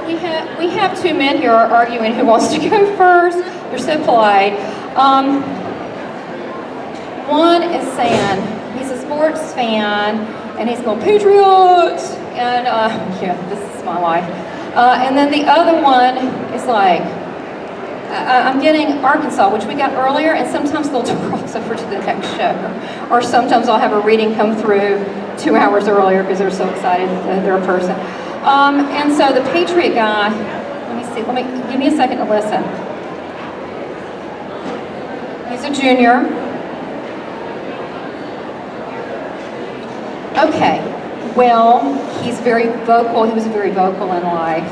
We have two men here arguing who wants to go first. You're so polite. One is saying he's a sports fan and he's going Patriots, and yeah, this is my life. And then the other one is like, I'm getting Arkansas, which we got earlier, and sometimes they'll cross over to the next show, or sometimes I'll have a reading come through 2 hours earlier because they're so excited that they're a person. And so the Patriot guy, let me see, give me a second to listen. He's a junior. Okay, well, he's very vocal. He was very vocal in life.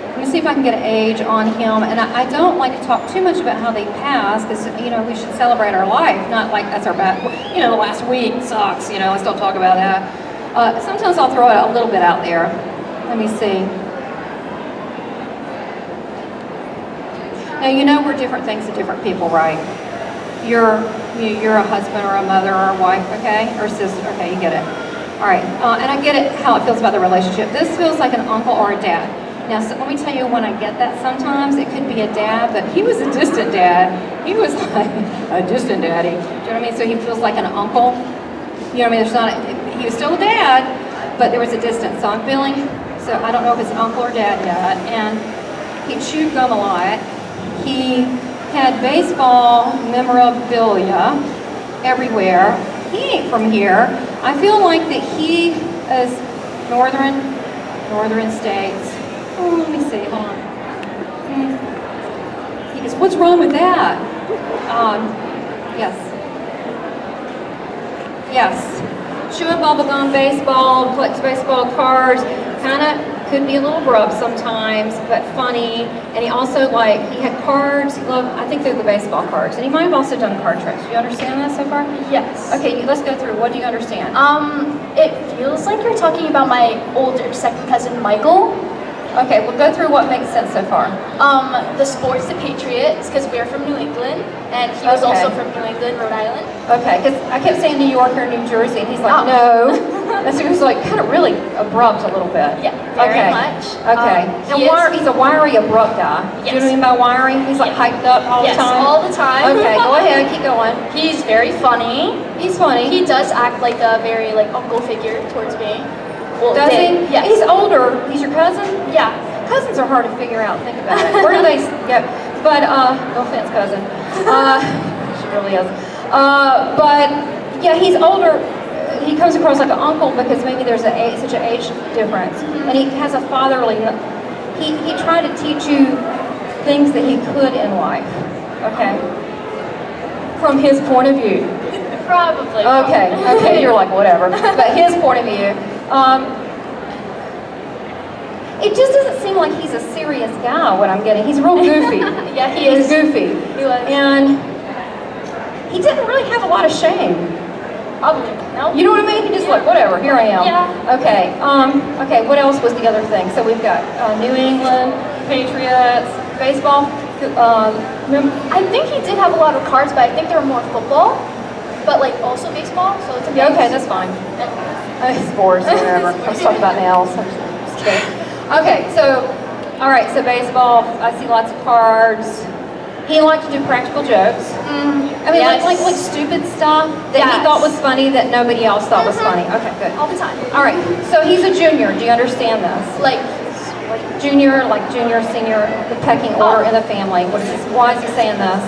Let me see if I can get an age on him. And I don't like to talk too much about how they pass, because, you know, we should celebrate our life, not like that's our bad, you know, the last week sucks, you know, let's don't talk about that. Sometimes I'll throw it a little bit out there. Let me see. Now, you know we're different things to different people, right? You're a husband or a mother or a wife, okay? Or a sister, okay, you get it. All right, and I get it, how it feels about the relationship. This feels like an uncle or a dad. Now, so let me tell you when I get that sometimes, it could be a dad, but he was a distant dad. He was like a distant daddy. Do you know what I mean? So he feels like an uncle. You know what I mean? There's not, he was still a dad, but there was a distance. So I'm feeling, so I don't know if it's uncle or dad yet. And he chewed gum a lot. He had baseball memorabilia everywhere. He ain't from here. I feel like that he is northern states. Oh, let me see, hold on. He goes, what's wrong with that? Yes. Chewing bubblegum, baseball, collects baseball cards, kind of could be a little abrupt sometimes, but funny. And he also, like, he had cards. He loved, I think they're the baseball cards. And he might have also done card tricks. Do you understand that so far? Yes. Okay, let's go through. What do you understand? It feels like you're talking about my older second cousin, Michael. Okay, we'll go through what makes sense so far. The sports, the Patriots, because we're from New England, and he was also from New England, Rhode Island. Okay, because I kept saying New York or New Jersey, and he's like, no. And so he was like kind of really abrupt a little bit. Yeah, very much. Okay. And he's a wiry, abrupt guy. Yes. Do you know what I mean by wiry? He's like hyped up all the time? Yes, all the time. Okay, go ahead, keep going. He's very funny. He's funny. He does act like a very uncle figure towards me. Well, does he? Yes. He's older. He's your cousin? Yeah. Cousins are hard to figure out. Think about it. Where do they go? But no offense, cousin. She really is. But yeah, he's older. He comes across like an uncle because maybe there's such an age difference, and he has a fatherly. He tried to teach you things that he could in life. Okay. From his point of view. Probably. Okay. You're like whatever. But his point of view. It just doesn't seem like he's a serious guy, what I'm getting. He's real goofy. Yeah, he is. He's goofy. He was. And he didn't really have a lot of shame. Probably. No. You know what I mean? He just like, whatever, here I am. Yeah. Okay, okay, what else was the other thing? So we've got New England, Patriots, baseball. I think he did have a lot of cards, but I think they were more football, but like also baseball, so it's a mix. Okay, that's fine. Sports, whatever. I was talking about nails. Okay, so, all right, so baseball, I see lots of cards. He liked to do practical jokes. I mean, yes. like stupid stuff that he thought was funny that nobody else thought was funny. Okay, good. All the time. All right, so he's a junior. Do you understand this? Like junior, senior, the pecking order in the family. Why is he saying this?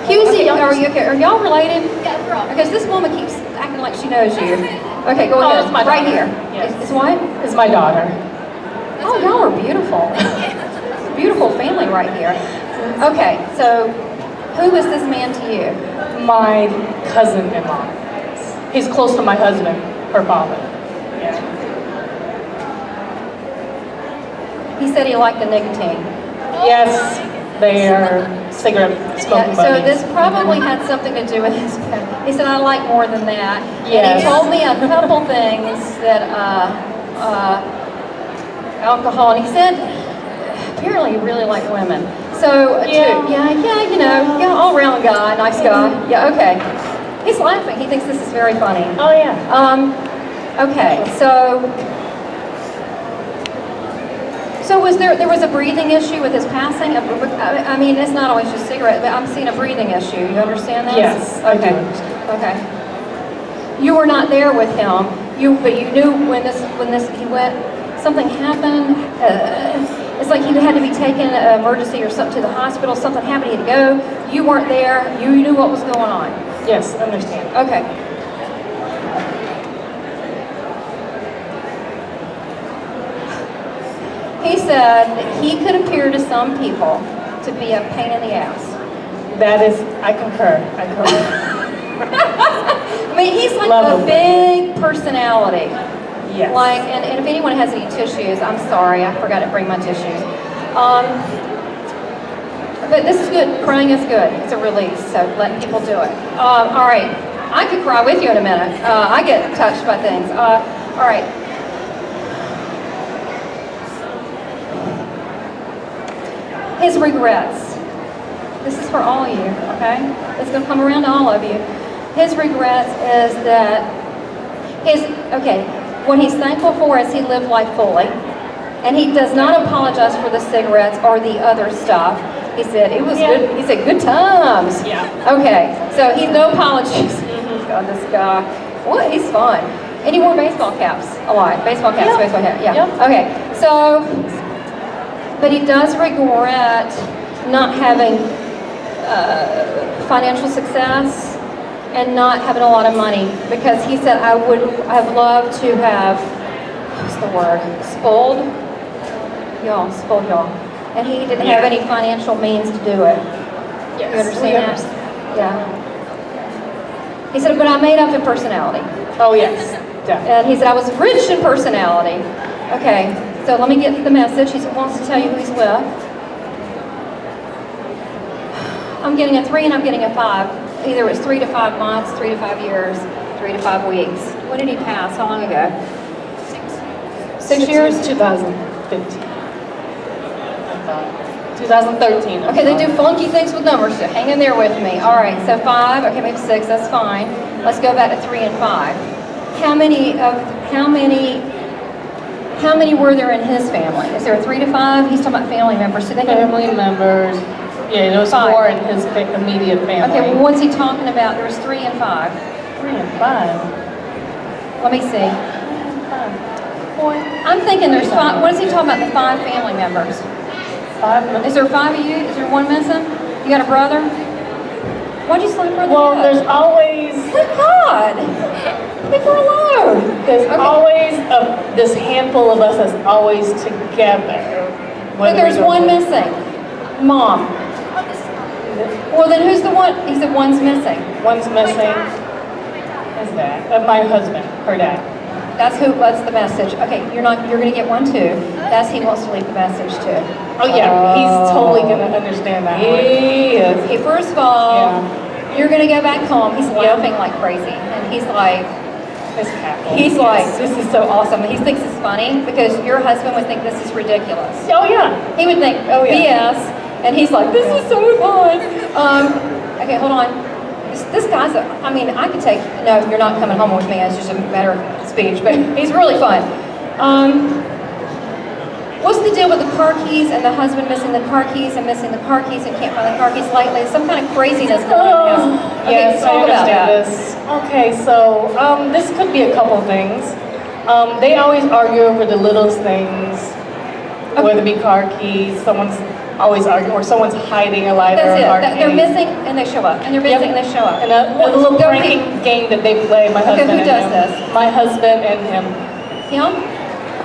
He was the youngest. Are y'all related? Yeah, we're all. Because this woman keeps acting like she knows you. Okay, go ahead. It's my right daughter. here. Yes. It's what? It's my daughter. Oh, y'all are beautiful. Beautiful family right here. Okay, so who is this man to you? My cousin-in-law. He's close to my husband, her father. Yeah. He said he liked the nicotine. Yes, they are cigarette smoking So buddies. this probably had something to do with his pet. He said, I like more than that. Yes. And he told me a couple things that, alcohol, and he said, apparently he really liked women. So, all around guy, nice guy. Yeah, okay. He's laughing. He thinks this is very funny. Oh, yeah. Okay, so So there was a breathing issue with his passing? I mean, it's not always just cigarette, but I'm seeing a breathing issue. You understand that? Yes, I do Okay. understand. Okay. You were not there with him. But you knew when he went. Something happened. It's like he had to be taken emergency or something to the hospital. Something happened. He had to go. You weren't there. You knew what was going on. Yes, understand. Okay. He said that he could appear to some people to be a pain in the ass. That is, I concur. I concur. I mean, he's like Lovable. a big personality. Yes. Like, and if anyone has any tissues, I'm sorry, I forgot to bring my tissues. But this is good. Crying is good. It's a release, so letting people do it. All right. I could cry with you in a minute. I get touched by things. All right. His regrets. This is for all of you, okay? It's going to come around to all of you. His regrets is that what he's thankful for is he lived life fully. And he does not apologize for the cigarettes or the other stuff. He said it was good. He said good times. Yeah. Okay, so he's no apologies. God, this guy. What? He's fun. And he wore baseball caps a lot. Baseball caps, baseball caps. Yeah. Okay, so, but he does regret not having financial success and not having a lot of money, because he said, I've loved to have, what's the word, spoiled y'all. And he didn't have any financial means to do it. Yes, You understand that? Yeah. He said, but I made up in personality. Oh, yes, definitely. And he said, I was rich in personality. Okay, so let me get the message. He wants to tell you who he's with. I'm getting a 3 and I'm getting a 5. Either it's 3 to 5 months, 3 to 5 years, 3 to 5 weeks. When did he pass? How long ago? 6 years? 2015. 2013. Okay, they do funky things with numbers, so hang in there with me. All right, so 5, okay, maybe 6, that's fine. Let's go back to 3 and 5. How many were there in his family? Is there a 3 to 5? He's talking about family members. So they Family members. Yeah, there was 4 in his immediate family. Okay, well, what's he talking about? There was 3 and 5. 3 and 5. Let me see. 4. I'm thinking there's 5. What is he talking about, the 5 family members? 5. Is there 5 of you? Is there one missing? You got a brother? Why'd you slap brother? Well, there's always... Thank God! Leave her alone! There's always this handful of us that's always together. But there's one missing. Mom. Well, then who's the one? He said one's missing. One's missing. Is that? My husband, her dad. That's the message. Okay, you're gonna get one too. That's he wants to leave the message to. Oh yeah, he's totally gonna understand that one. He is. Okay, first of all, you're gonna go back home. He's laughing like crazy, and he's like, he's like, this is so awesome. He thinks it's funny because your husband would think this is ridiculous. Oh yeah. He would think, oh yeah, BS, and he's like, this is so fun. Okay, hold on. This guy's I could take, no, you're not coming home with me, it's just a matter of speech, but he's really fun. What's the deal with the car keys and the husband missing the car keys and missing the car keys and can't find the car keys lately? Some kind of craziness going on. Okay, Yes, talk I about that. understand this. Okay, so this could be a couple things. They always argue over the littlest things, whether it be car keys, someone's always arguing, or someone's hiding a lighter or a car key. They're missing and they show up, and they're missing and they show up. And a little pranking game that they play, my husband who and does him. this? My husband and him. Him?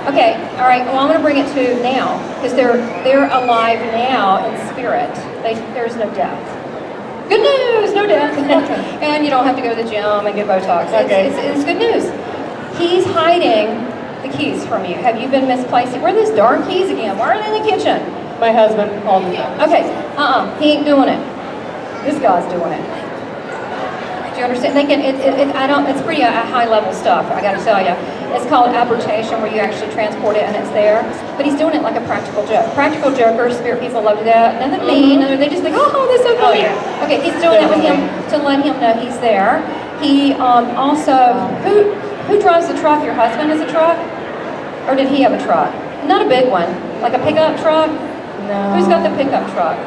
Okay, all right, well, I'm going to bring it to now, because they're alive now in spirit. There's no death. Good news, no death. And you don't have to go to the gym and get Botox. Okay. It's good news. He's hiding the keys from you. Have you been misplacing? Where are those darn keys again? Why are they in the kitchen? My husband, all the time. Okay, he ain't doing it. This guy's doing it. Do you understand? It's pretty high level stuff, I gotta tell you. It's called apportation, where you actually transport it and it's there. But he's doing it like a practical joke. Practical jokers, spirit people love that. Nothing mean, they just think, oh, that's so funny. Oh, yeah. Okay, he's doing it with him to let him know he's there. He also, who drives the truck? Your husband has a truck? Or did he have a truck? Not a big one, like a pickup truck. No. Who's got the pickup truck?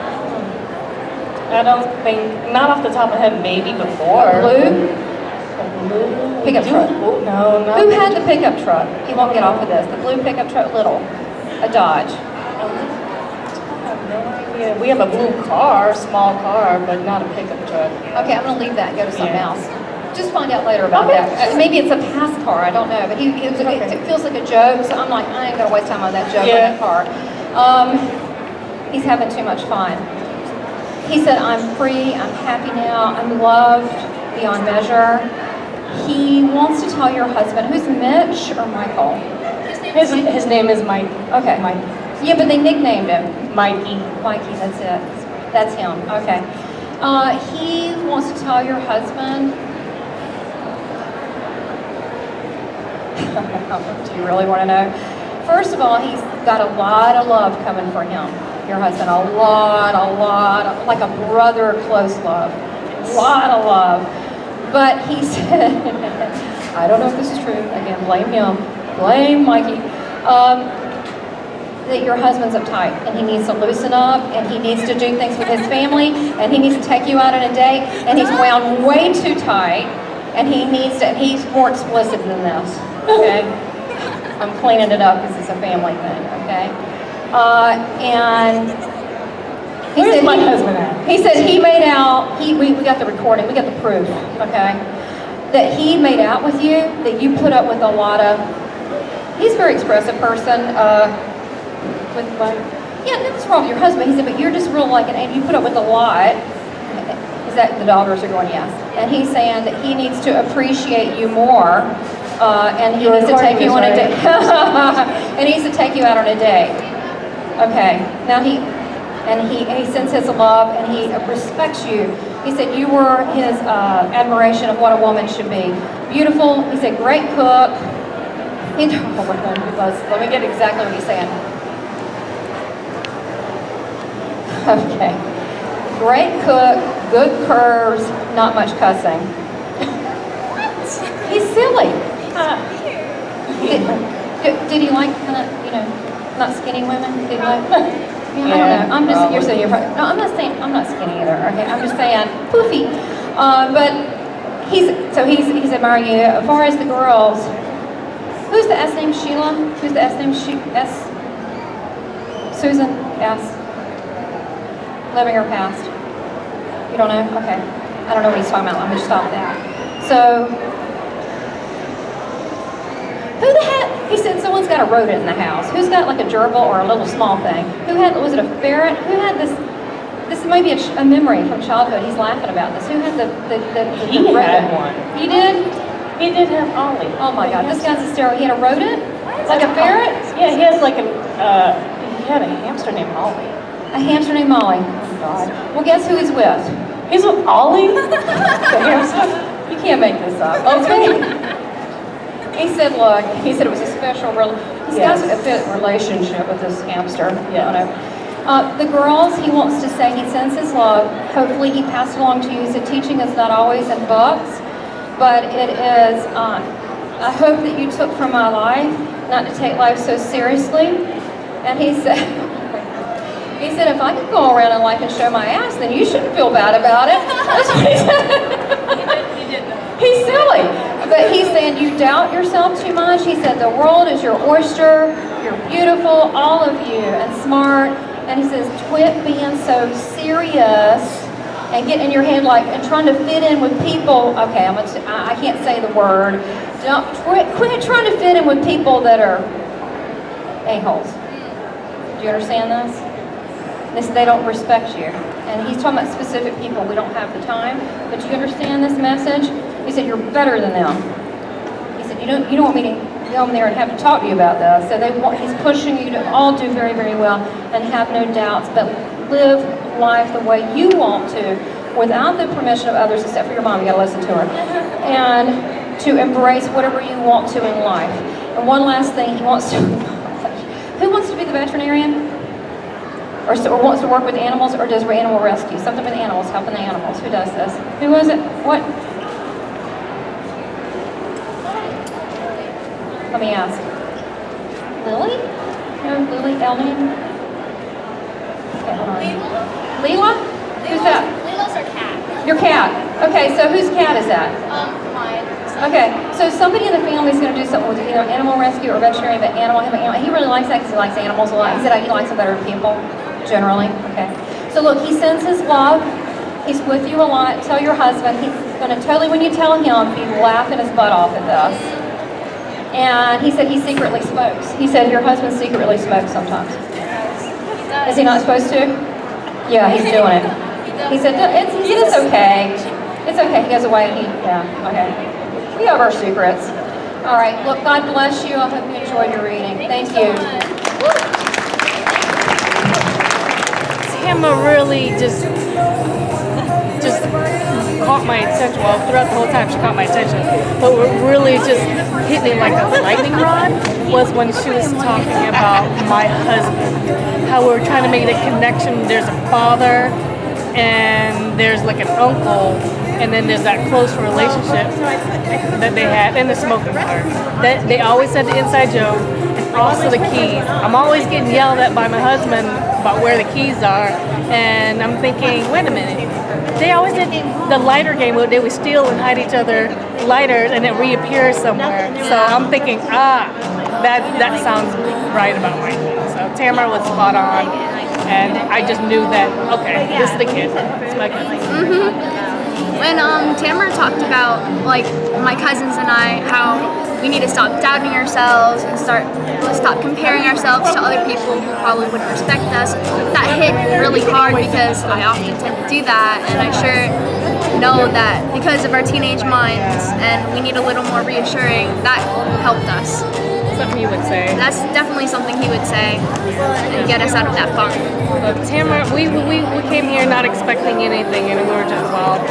I don't think, not off the top of my head, maybe before. Blue? A blue? Pickup truck. No, no. Who had the pickup truck? He won't get off of this. The blue pickup truck, little, a Dodge. I have no idea. We have a blue car, small car, but not a pickup truck. Okay, I'm gonna leave that and go to something Yeah. else. Just find out later about Okay. that. Maybe it's a pass car, I don't know, but it feels like a joke, so I'm like, I ain't gonna waste time on that joke in that car. He's having too much fun. He said, I'm free, I'm happy now, I'm loved beyond measure. He wants to tell your husband, who's Mitch or Michael? His name is Mike. Okay. Mike. Yeah, but they nicknamed him. Mikey. Mikey, that's it. That's him, okay. He wants to tell your husband. Do you really want to know? First of all, he's got a lot of love coming for him, your husband. A lot, like a brother close love. A lot of love. But he said, I don't know if this is true. Again, blame him. Blame Mikey. That your husband's uptight and he needs to loosen up and he needs to do things with his family and he needs to take you out on a date and he's wound way too tight and he's more explicit than this, okay? I'm cleaning it up because it's a family thing, okay? And he Where's said my husband at? He said he made out, we got the recording, we got the proof, okay? That he made out with you, that you put up with a lot of, he's a very expressive person, yeah, nothing's wrong with your husband. He said, but you're just real like an, and you put up with a lot. Is that the daughters are going, yes. And he's saying that he needs to appreciate you more, and he needs to take you on a date. And he needs to take you out on a date. Okay, now he sends his love and he respects you. He said you were his admiration of what a woman should be. Beautiful, he said great cook. Let me get exactly what he's saying. Okay. Great cook, good curves, not much cussing. He's silly. Did he like kind of, not skinny women? Did he like? I don't know. I'm just, you're saying you're probably, no, I'm not saying, I'm not skinny either, okay? I'm just saying poofy. But he's admiring you. As far as the girls, who's the S name? Sheila? Who's the S name? S? Susan S. Living her past. You don't know? Okay. I don't know what he's talking about. Let me stop that. So, who the heck? He said someone's got a rodent in the house. Who's got like a gerbil or a little small thing? Who had, was it a ferret? Who had this? This may be a memory from childhood. He's laughing about this. Who had the He rodent? had one. He did? He did have Ollie. Oh my God, this guy's hysterical. He had a rodent? Like a ferret? Yeah, he has like he had a hamster named Ollie. A hamster named Molly. Oh God. Well, guess who he's with? He's with Ollie? The hamster? You can't make this up. Okay. He said, look, he said it was a special, he's got a fit relationship with this hamster. Yeah. The girls, he wants to say he sends his love. Hopefully he passed along to you. He said teaching is not always in books, but it is, I hope that you took from my life not to take life so seriously. And he said, if I could go around in life and show my ass, then you shouldn't feel bad about it. That's what he said. He did that. He's silly. But he's saying you doubt yourself too much. He said the world is your oyster. You're beautiful, all of you, and smart. And he says, quit being so serious and getting in your head like, and trying to fit in with people. Okay, I can't say the word. Quit trying to fit in with people that are a-holes. Do you understand this? They don't respect you. And he's talking about specific people. We don't have the time. But do you understand this message? He said, you're better than them. He said, you don't want me to go in there and have to talk to you about this. So he's pushing you to all do very, very well and have no doubts, but live life the way you want to without the permission of others, except for your mom. You got to listen to her. And to embrace whatever you want to in life. And one last thing, he wants to... Who wants to be the veterinarian? Or wants to work with animals, or does animal rescue? Something with animals, helping the animals. Who does this? Who is it? What? Let me ask. Lily? No, Lily, Ellie? Okay, hold on. Leela? Who's that? Lila's our cat. Your cat. Okay, so whose cat is that? Mine. Okay, so somebody in the family is going to do something with either animal rescue or veterinary, but he really likes that because he likes animals a lot. He said he likes them better than people, generally. Okay. So look, he sends his love. He's with you a lot. Tell your husband. He's going to totally, when you tell him, he's laughing his butt off at this. And he said he secretly smokes. He said your husband secretly smokes sometimes. Is he not supposed to? Yeah, he's doing it. He said it's okay. It's okay. He goes away and okay. We have our secrets. All right. Look, God bless you. I hope you enjoyed your reading. Thank you. Tamara really just caught my attention. Well, throughout the whole time she caught my attention. But what really just hit me like a lightning rod was when she was talking about my husband. How we're trying to make the connection. There's a father and there's like an uncle, and then there's that close relationship that they had in the smoking part. That they always said the inside joke, and also the keys. I'm always getting yelled at by my husband about where the keys are, and I'm thinking, wait a minute. They always did the lighter game where they would steal and hide each other lighters and it reappears somewhere. So I'm thinking, that sounds right about my kid. So Tamara was spot on, and I just knew that, okay, this is the kid. It's my kid. When Tamara talked about, like, my cousins and I, how we need to stop doubting ourselves and stop comparing ourselves to other people who probably wouldn't respect us, that hit really hard because I often tend to do that, and I sure know that because of our teenage minds and we need a little more reassuring, that helped us. Something you would say. That's definitely something he would say and get us out of that funk. Tamara, we came here not expecting anything, and we were just wild.